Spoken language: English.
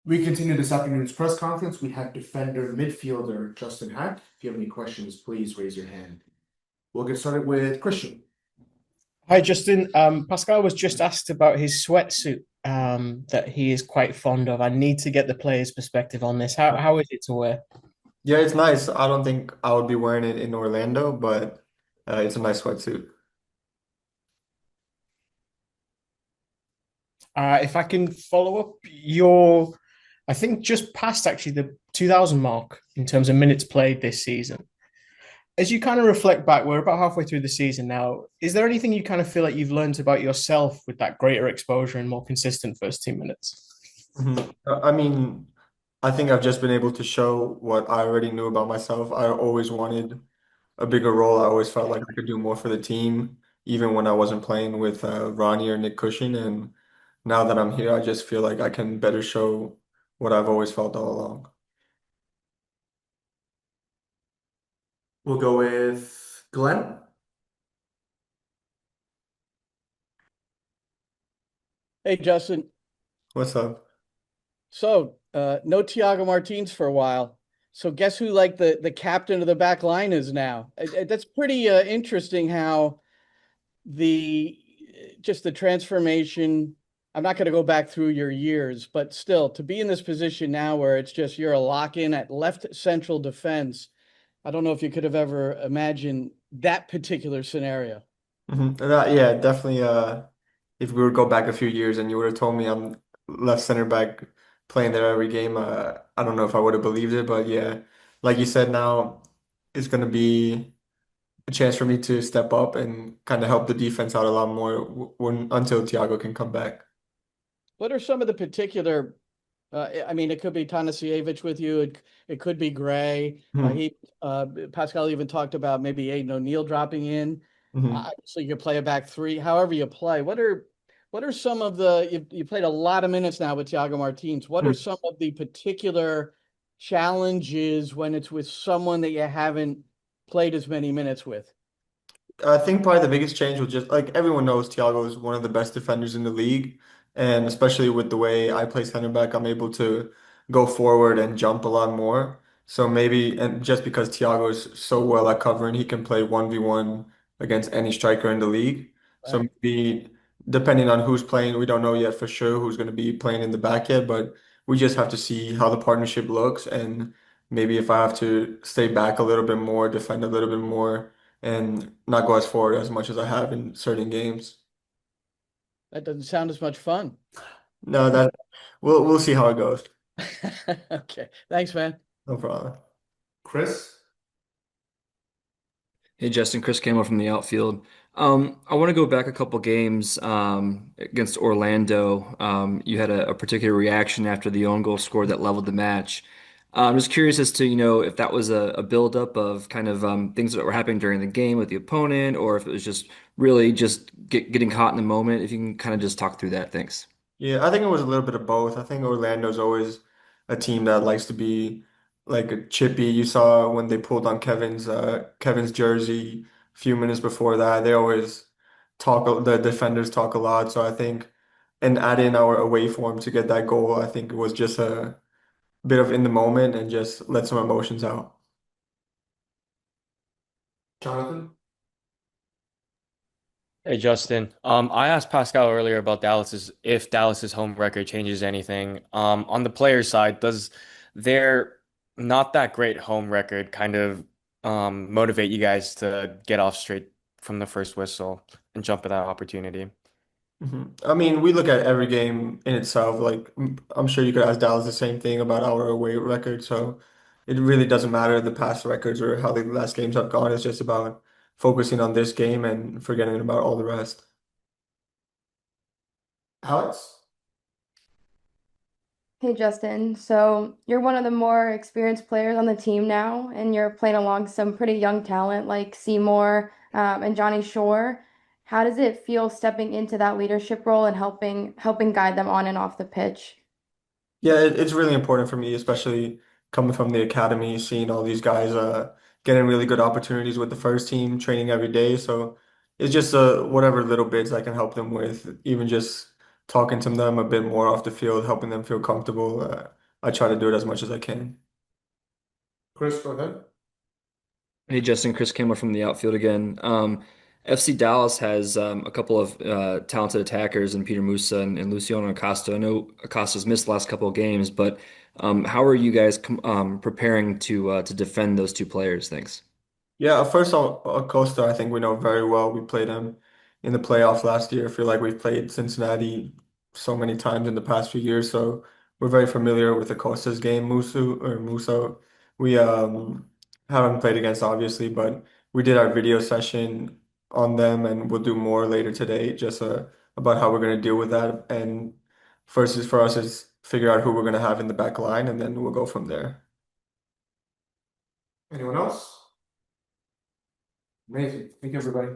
We continue this afternoon's press conference. We have defender midfielder Justin Haak. If you have any questions, please raise your hand. We'll get started with Christian. Hi, Justin. Pascal was just asked about his sweatsuit that he is quite fond of. I need to get the player's perspective on this. How is it to wear? Yeah, it's nice. I don't think I would be wearing it in Orlando, but it's a nice sweatsuit. If I can follow up, I think, just past actually the 2000 mark in terms of minutes played this season. As you kind of reflect back, we're about halfway through the season now. Is there anything you kind of feel like you've learned about yourself with that greater exposure and more consistent first team minutes? I mean, I think I've just been able to show what I already knew about myself. I always wanted a bigger role. I always felt like I could do more for the team, even when I wasn't playing with Ronnie or Nick Cushing. And now that I'm here, I just feel like I can better show what I've always felt all along. We'll go with Glenn. Hey, Justin. What's up? No Thiago Martins for a while. So guess who like the captain of the back line is now? That's pretty interesting how the just the transformation. I'm not going to go back through your years, but still to be in this position now where it's just you're a lock in at left central defense. I don't know if you could have ever imagined that particular scenario. Yeah, definitely. If we would go back a few years and you would have told me I'm left center back playing there every game, I don't know if I would have believed it. But yeah, like you said, now it's going to be a chance for me to step up and kind of help the defense out a lot more when until Thiago can come back. What are some of the particular I mean, it could be Tanasievich with you. It could be Gray. Mhm. He Pascal even talked about maybe Aiden O'Neill dropping in. Mhm. So you could play a back three, however you play. What are some of the you played a lot of minutes now with Thiago Martins. What are Mhm. some of the particular challenges when it's with someone that you haven't played as many minutes with? I think probably the biggest change was just like everyone knows Thiago is one of the best defenders in the league. And especially with the way I play center back, I'm able to go forward and jump a lot more. So maybe, and just because Thiago is so well at covering, he can play 1v1 against any striker in the league. So Right. maybe depending on who's playing, we don't know yet for sure who's going to be playing in the back yet, but we just have to see how the partnership looks. And maybe if I have to stay back a little bit more, defend a little bit more and not go as forward as much as I have in certain games. That doesn't sound as much fun. No, that we'll see how it goes. Okay. Thanks, man. No problem. Chris. Hey Justin, Chris Campbell from the outfield. I want to go back a couple games against Orlando. You had a particular reaction after the own goal scored that leveled the match. I'm just curious as to, if that was a buildup of kind of things that were happening during the game with the opponent, or if it was just really just getting caught in the moment. If you can kind of just talk through that, thanks. Yeah, I think it was a little bit of both. I think Orlando's always a team that likes to be like a chippy. You saw when they pulled on Kevin's jersey a few minutes before that. They always the defenders talk a lot. So I think and add in our away form to get that goal, I think it was just a bit of in the moment and just let some emotions out. Jonathan. Hey Justin, I asked Pascal earlier about Dallas's if Dallas's home record changes anything. On the player side, does their not that great home record kind of motivate you guys to get off straight from the first whistle and jump at that opportunity? I mean, we look at every game in itself. Like, I'm sure you could ask Dallas the same thing about our away record. So it really doesn't matter the past records or how the last games have gone. It's just about focusing on this game and forgetting about all the rest. Alex. Hey Justin, so you're one of the more experienced players on the team now, and you're playing along some pretty young talent like Seymour and Johnny Shore. How does it feel stepping into that leadership role and helping guide them on and off the pitch? Yeah, it's really important for me, especially coming from the academy, seeing all these guys getting really good opportunities with the first team, training every day. So it's just whatever little bits I can help them with, even just talking to them a bit more off the field, helping them feel comfortable. I try to do it as much as I can. Chris, go ahead. Hey Justin, Chris Campbell from the outfield again. FC Dallas has a couple of talented attackers in Peter Musa and Luciano Acosta. I know Acosta's missed the last couple of games, but how are you guys preparing to defend those two players? Thanks. Yeah, first of all, Acosta, I think we know very well. We played him in the playoffs last year. I feel like we've played Cincinnati so many times in the past few years, so we're very familiar with Acosta's game. Muso, we haven't played against obviously, but we did our video session on them, and we'll do more later today, just about how we're going to deal with that. And first is for us is figure out who we're going to have in the back line, and then we'll go from there. Anyone else? Amazing. Thank you, everybody.